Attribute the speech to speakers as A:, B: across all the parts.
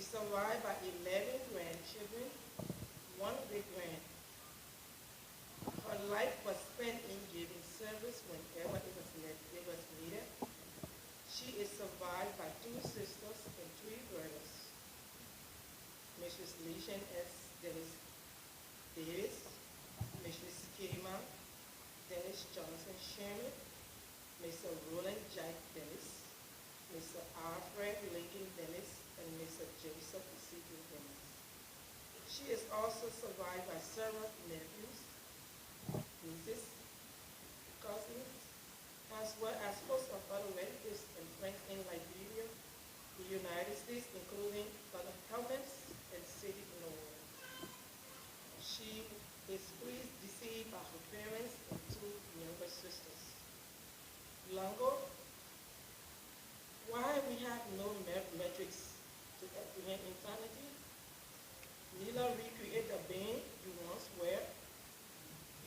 A: survived by 11 grandchildren, one great-grand. Her life was spent in giving service whenever it was needed. She is survived by 2 sisters and 3 brothers. Mrs. Leishan S. Dennis Davis, Mrs. Kima Dennis Johnson Sherman, Mr. Roland Jack Dennis, Mr. Alfred Lincoln Dennis, and Mr. Joseph Ezekiel Dennis. She is also survived by several nephews, nieces, cousins, as well as hosts of other relatives and friends in Liberia, the United States, including other governments and cities in the world. She is deceived by her parents and 2 younger sisters. Longo, why we have no metrics to apprehend eternity? Neither recreate the being you once were,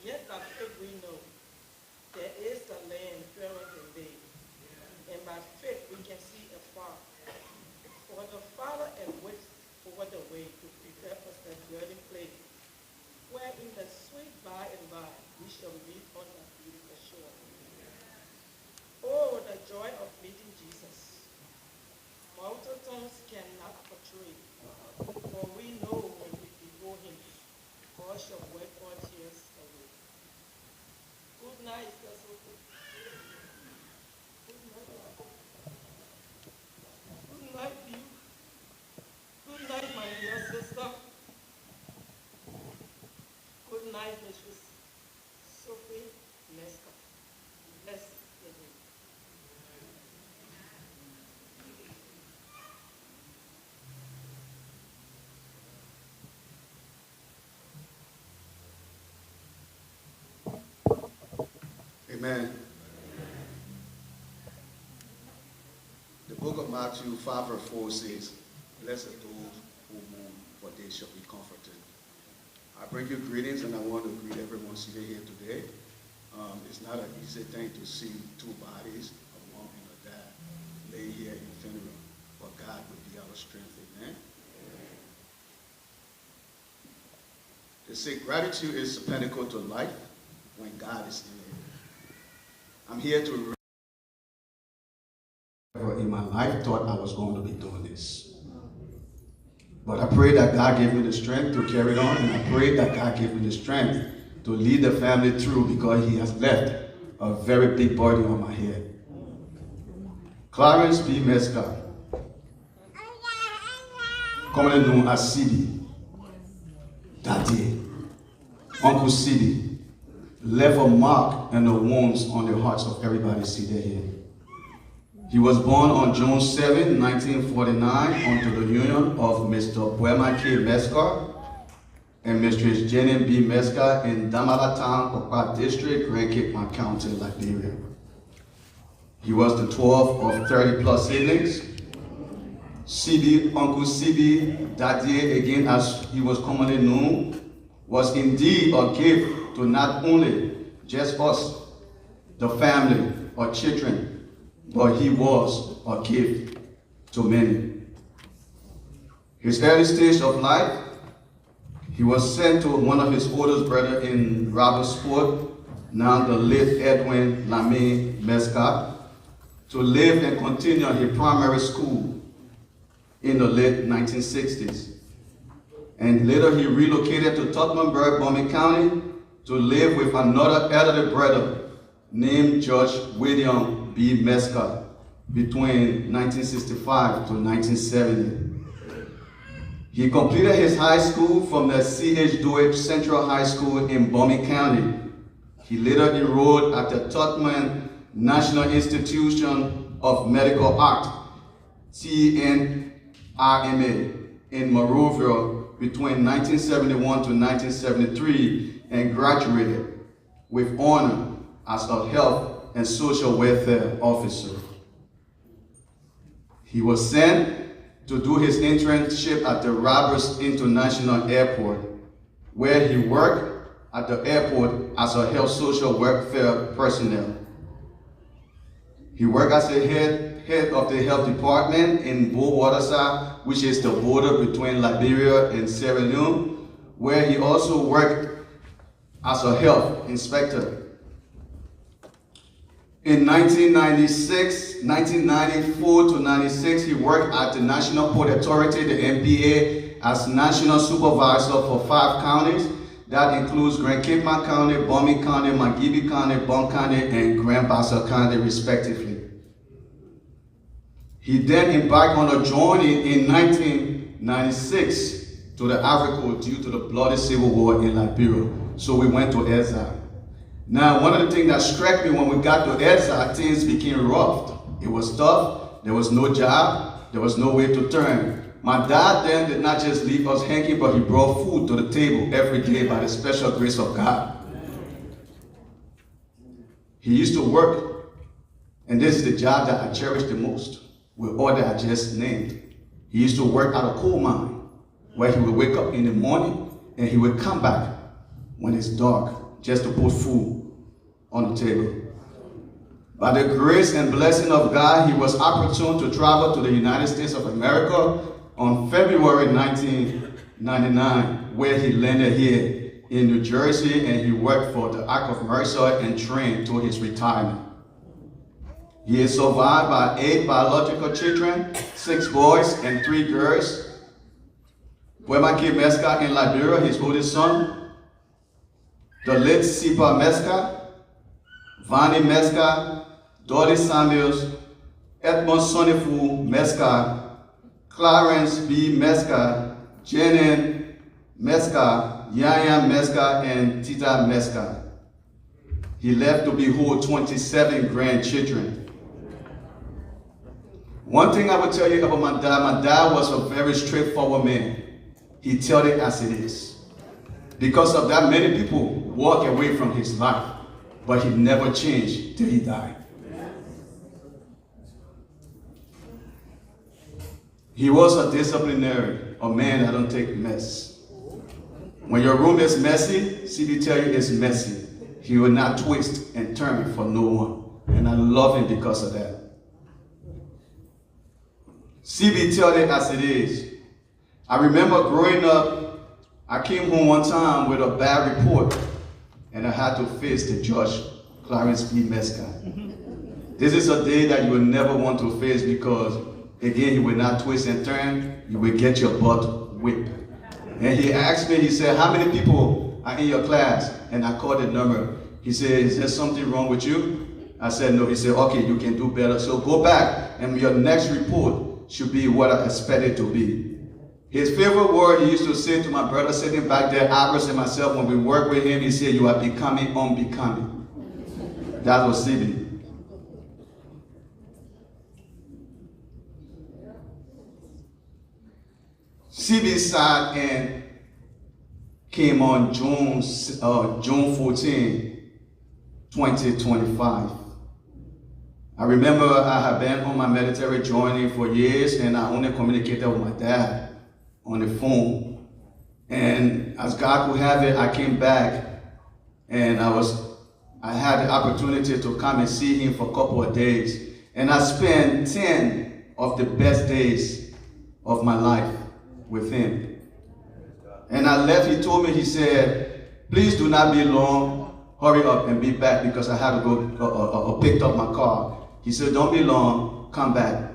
A: yet by faith we know there is a land fairer than day, and by faith we can see afar. For the Father and waits over the way to prepare us a dwelling place, where in the sweet by and by we shall meet on a beautiful shore. Oh, the joy of meeting Jesus. Mortal tongues cannot portray, for we know when we behold him, God shall wipe our tears away. Good night, Sister. Good night. Good night, you. Good night, my dear sister. Good night, Mrs. Sophie Leska. Bless you.
B: Amen. The book of Matthew 5 verse 4 says, "Blessed are those who mourn, for they shall be comforted." I bring you greetings, and I want to greet everyone seated here today. It's not an easy thing to see 2 bodies, a mom and a dad, lay here in funeral, but God will be our strength. Amen. They say gratitude is the pinnacle to life when God is in it. I'm here to in my life thought I was going to be doing this. But I pray that God gave me the strength to carry on, and I pray that God gave me the strength to lead the family through, because he has left a very big burden on my head. Clarence B. Mesca, commonly known as CD, Daddy, Uncle CD, left a mark and the wounds on the hearts of everybody seated here. He was born on June 7, 1949, onto the union of Mr. Buema K. Mesca and Mistress Jenny B. Mesca in Damala Town, Okpa District, Grand Cape County, Liberia. He was the 12th of 30 plus siblings. CD, Uncle CD, Daddy, again as he was commonly known, was indeed a gift to not only just us, the family or children, but he was a gift to many. His early stage of life, he was sent to one of his oldest brothers in Robertsport, now the late Edwin Lamy Mesca, to live and continue his primary school in the late 1960s. And later he relocated to Tottenhamburg, Bowman County, to live with another elderly brother named George William B. Mesca between 1965 to 1970. He completed his high school from the C.H. Dewey Central High School in Bowman County. He later enrolled at the Tottenham National Institution of Medical Art, TNRMA, in Monroeville between 1971 to 1973 and graduated with honor as a health and social welfare officer. He was sent to do his internship at the Roberts International Airport, where he worked at the airport as a health social welfare personnel. He worked as a head of the health department in Waterside, which is the border between Liberia and Sierra Leone, where he also worked as a health inspector. In 1994 to 96, he worked at the National Port Authority, the NPA, as national supervisor for 5 counties. That includes Grand Cape-Mount County, Bombay County, Mangibi County, Bon County, and Grand Bassa County, respectively. He then embarked on a journey in 1996 to the Ivory Coast due to the bloody civil war in Liberia. So we went to exile. Now, one of the things that struck me when we got to exile, things became rough. It was tough. There was no job. There was no way to turn. My dad then did not just leave us hanging, but he brought food to the table every day by the special grace of God. He used to work, and this is the job that I cherish the most, with all that I just named. He used to work at a coal mine, where he would wake up in the morning, and he would come back when it's dark, just to put food on the table. By the grace and blessing of God, he was opportune to travel to the United States of America on February 1999, where he landed here in New Jersey, and he worked for the Ark of Mercy and trained to his retirement. He is survived by 8 biological children, 6 boys and 3 girls. Wemake Meska in Liberia, his oldest son. The late Sipa Meska, Vani Meska, Dolly Samuels, Edmond Sonifu Meska, Clarence B. Meska, Jenin Meska, Yaya Meska, and Tita Meska. He left to behold 27 grandchildren. One thing I will tell you about my dad was a very straightforward man. He told it as it is. Because of that, many people walk away from his life, but he never changed till he died. He was a disciplinarian, a man that don't take mess. When your room is messy, CB tell you it's messy. He will not twist and turn for no one. And I love him because of that. CB tell it as it is. I remember growing up, I came home one time with a bad report, and I had to face the judge, Clarence B. Meska. This is a day that you will never want to face because, again, he will not twist and turn. You will get your butt whipped. And he asked me, he said, how many people are in your class? And I called the number. He said, is there something wrong with you? I said, no. He said, okay, you can do better. So go back, and your next report should be what I expect it to be. His favorite word he used to say to my brother sitting back there, Iris and myself, when we worked with him, he said, you are becoming unbecoming. That was CB. CB sat and came on June 14, 2025. I remember I had been on my military journey for years, and I only communicated with my dad on the phone. And as God would have it, I came back, and I had the opportunity to come and see him for a couple of days. And I spent 10 of the best days of my life with him. And I left, he told me, he said, please do not be long, hurry up and be back, because I had to go pick up my car. He said, don't be long, come back.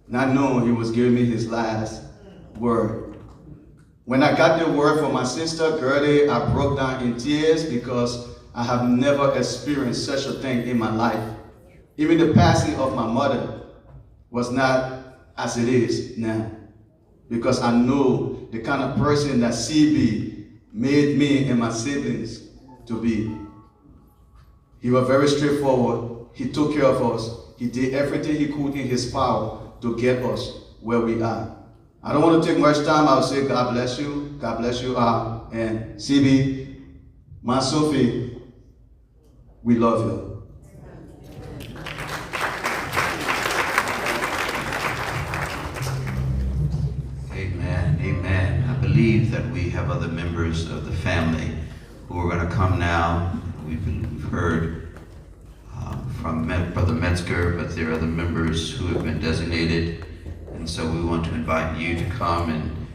B: Not knowing he was giving me his last word. When I got the word from my sister, Gertie, I broke down in tears because I have never experienced such a thing in my life. Even the passing of my mother was not as it is now, because I know the kind of person that CB made me and my siblings to be. He was very straightforward. He took care of us. He did everything he could in his power to get us where we are. I don't want to take much time. I'll say God bless you. God bless you. And CB, my Sophie, we love you.
C: Amen. Amen. I believe that we have other members of the family who are going to come now. We've heard from Brother Metzger, but there are other members who have been designated. And so we want to invite you to come, and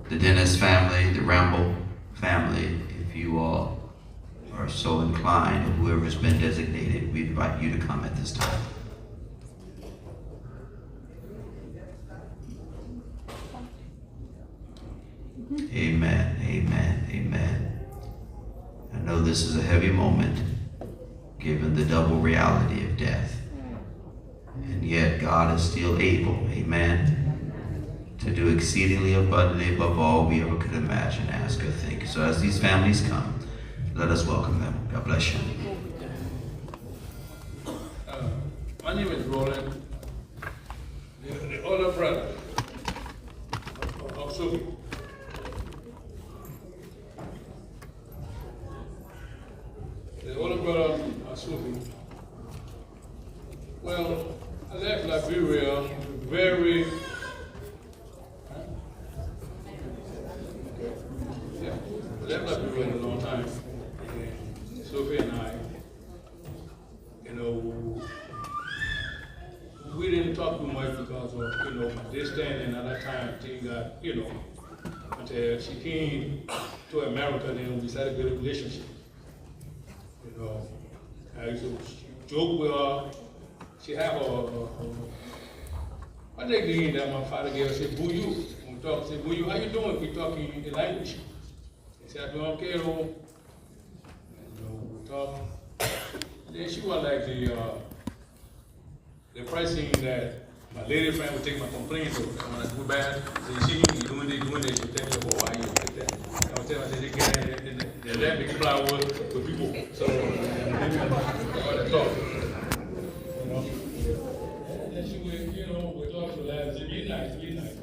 C: the Dennis family, the Ramble family, if you all are so inclined, and whoever's been designated, we invite you to come at this time. Amen, amen, amen. I know this is a heavy moment, given the double reality of death. And yet God is still able, amen, to do exceedingly abundantly above all we ever could imagine, ask, or think. So as these families come, let us welcome them. God bless you.
D: My name is Roland, the older brother of Sophie. The older brother of Sophie. Well, I left Liberia very, I left Liberia a long time. And Sophie and I, we didn't talk too much because of, my distance, and at that time things got, until she came to America, then we started a good relationship. I used to joke with her. She have I think the that my father gave her, said, "Boo you." When we talk, say, "Boo you, how you doing?" We talking in language. He said, "I'm doing okay, though." We talk. Then she was like the pricing that my lady friend would take my complaints over. When I go bad, say, "See you doing this," she'll tell me, "Oh, why you like that?" I would tell her, I said, "They can't let me fly with people." So I to talk. And then she would, we talk to that. Be nice, be nice.